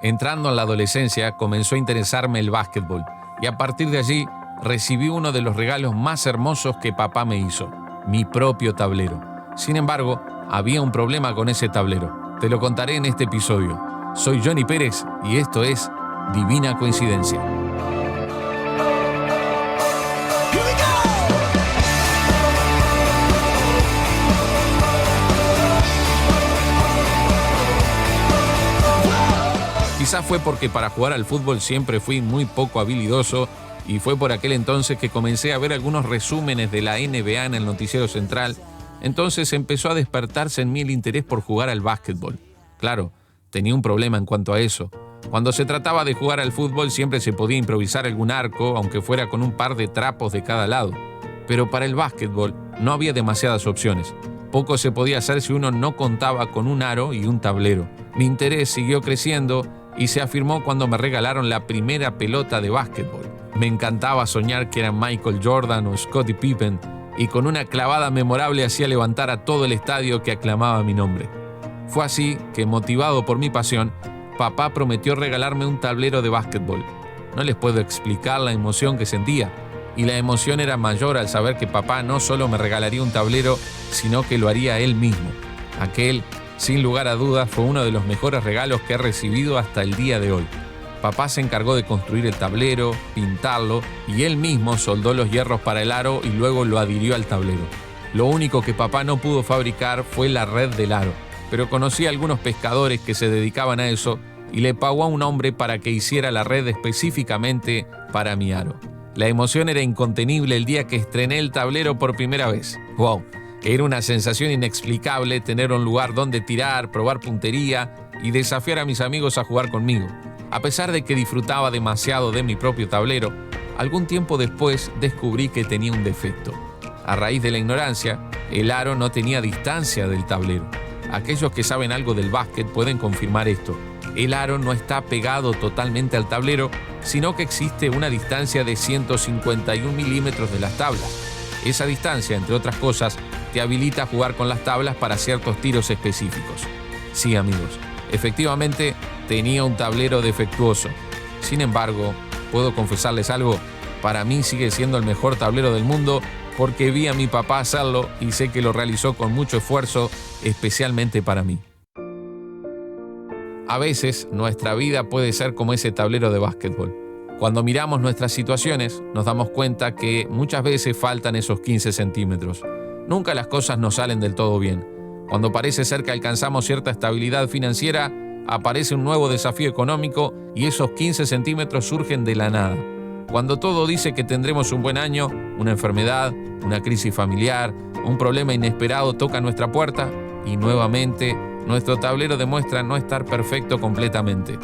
Entrando en la adolescencia, comenzó a interesarme el básquetbol y a partir de allí recibí uno de los regalos más hermosos que papá me hizo, mi propio tablero. Sin embargo, había un problema con ese tablero. Te lo contaré en este episodio. Soy Johnny Pérez y esto es Divina Coincidencia. Quizás fue porque para jugar al fútbol siempre fui muy poco habilidoso y fue por aquel entonces que comencé a ver algunos resúmenes de la NBA en el noticiero central. Entonces empezó a despertarse en mí el interés por jugar al básquetbol. Claro, tenía un problema en cuanto a eso. Cuando se trataba de jugar al fútbol siempre se podía improvisar algún arco, aunque fuera con un par de trapos de cada lado. Pero para el básquetbol no había demasiadas opciones. Poco se podía hacer si uno no contaba con un aro y un tablero. Mi interés siguió creciendo y se afirmó cuando me regalaron la primera pelota de básquetbol. Me encantaba soñar que eran Michael Jordan o Scottie Pippen y con una clavada memorable hacía levantar a todo el estadio que aclamaba mi nombre. Fue así que, motivado por mi pasión, papá prometió regalarme un tablero de básquetbol. No les puedo explicar la emoción que sentía, y la emoción era mayor al saber que papá no solo me regalaría un tablero, sino que lo haría él mismo. Aquel, sin lugar a dudas, fue uno de los mejores regalos que he recibido hasta el día de hoy. Papá se encargó de construir el tablero, pintarlo, y él mismo soldó los hierros para el aro y luego lo adhirió al tablero. Lo único que papá no pudo fabricar fue la red del aro, pero conocí a algunos pescadores que se dedicaban a eso y le pagó a un hombre para que hiciera la red específicamente para mi aro. La emoción era incontenible el día que estrené el tablero por primera vez. ¡Wow! Era una sensación inexplicable tener un lugar donde tirar, probar puntería y desafiar a mis amigos a jugar conmigo. A pesar de que disfrutaba demasiado de mi propio tablero, algún tiempo después descubrí que tenía un defecto. A raíz de la ignorancia, el aro no tenía distancia del tablero. Aquellos que saben algo del básquet pueden confirmar esto. El aro no está pegado totalmente al tablero, sino que existe una distancia de 151 milímetros de las tablas. Esa distancia, entre otras cosas, te habilita a jugar con las tablas para ciertos tiros específicos. Sí, amigos, efectivamente tenía un tablero defectuoso. Sin embargo, puedo confesarles algo, para mí sigue siendo el mejor tablero del mundo porque vi a mi papá hacerlo y sé que lo realizó con mucho esfuerzo, especialmente para mí. A veces, nuestra vida puede ser como ese tablero de básquetbol. Cuando miramos nuestras situaciones, nos damos cuenta que muchas veces faltan esos 15 centímetros. Nunca las cosas nos salen del todo bien. Cuando parece ser que alcanzamos cierta estabilidad financiera, aparece un nuevo desafío económico y esos 15 centímetros surgen de la nada. Cuando todo dice que tendremos un buen año, una enfermedad, una crisis familiar, un problema inesperado toca nuestra puerta y nuevamente nuestro tablero demuestra no estar perfecto completamente.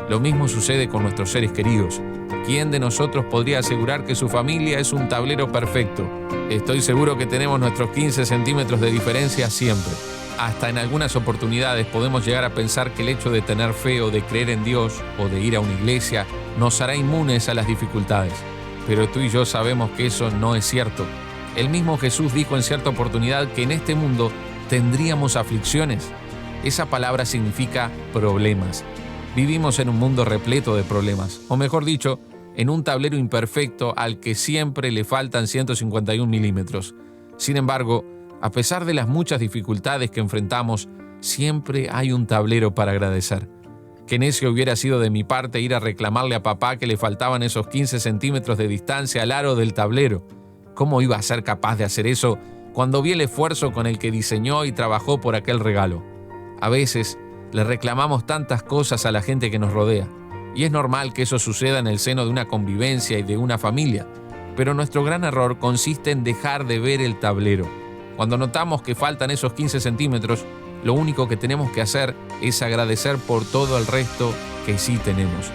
Lo mismo sucede con nuestros seres queridos. ¿Quién de nosotros podría asegurar que su familia es un tablero perfecto? Estoy seguro que tenemos nuestros 15 centímetros de diferencia siempre. Hasta en algunas oportunidades podemos llegar a pensar que el hecho de tener fe o de creer en Dios o de ir a una iglesia nos hará inmunes a las dificultades. Pero tú y yo sabemos que eso no es cierto. El mismo Jesús dijo en cierta oportunidad que en este mundo tendríamos aflicciones. Esa palabra significa problemas. Vivimos en un mundo repleto de problemas, o mejor dicho, en un tablero imperfecto al que siempre le faltan 151 milímetros. Sin embargo, a pesar de las muchas dificultades que enfrentamos, siempre hay un tablero para agradecer. Qué necio hubiera sido de mi parte ir a reclamarle a papá que le faltaban esos 15 centímetros de distancia al aro del tablero. ¿Cómo iba a ser capaz de hacer eso cuando vi el esfuerzo con el que diseñó y trabajó por aquel regalo? A veces le reclamamos tantas cosas a la gente que nos rodea, y es normal que eso suceda en el seno de una convivencia y de una familia, pero nuestro gran error consiste en dejar de ver el tablero. Cuando notamos que faltan esos 15 centímetros, lo único que tenemos que hacer es agradecer por todo el resto que sí tenemos.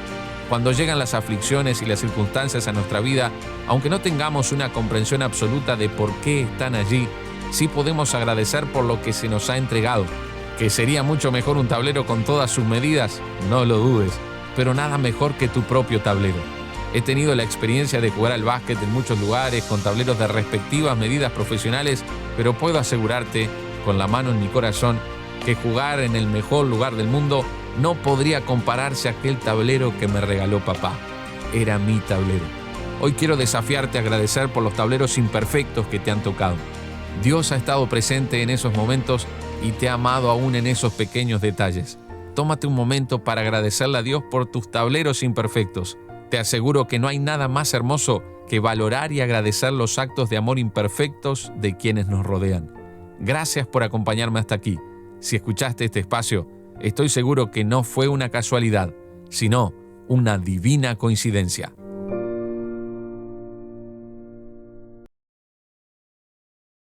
Cuando llegan las aflicciones y las circunstancias a nuestra vida, aunque no tengamos una comprensión absoluta de por qué están allí, sí podemos agradecer por lo que se nos ha entregado. ¿Que sería mucho mejor un tablero con todas sus medidas? No lo dudes, pero nada mejor que tu propio tablero. He tenido la experiencia de jugar al básquet en muchos lugares con tableros de respectivas medidas profesionales, pero puedo asegurarte, con la mano en mi corazón, que jugar en el mejor lugar del mundo no podría compararse a aquel tablero que me regaló papá. Era mi tablero. Hoy quiero desafiarte a agradecer por los tableros imperfectos que te han tocado. Dios ha estado presente en esos momentos y te ha amado aún en esos pequeños detalles. Tómate un momento para agradecerle a Dios por tus tableros imperfectos. Te aseguro que no hay nada más hermoso que valorar y agradecer los actos de amor imperfectos de quienes nos rodean. Gracias por acompañarme hasta aquí. Si escuchaste este espacio, estoy seguro que no fue una casualidad, sino una divina coincidencia.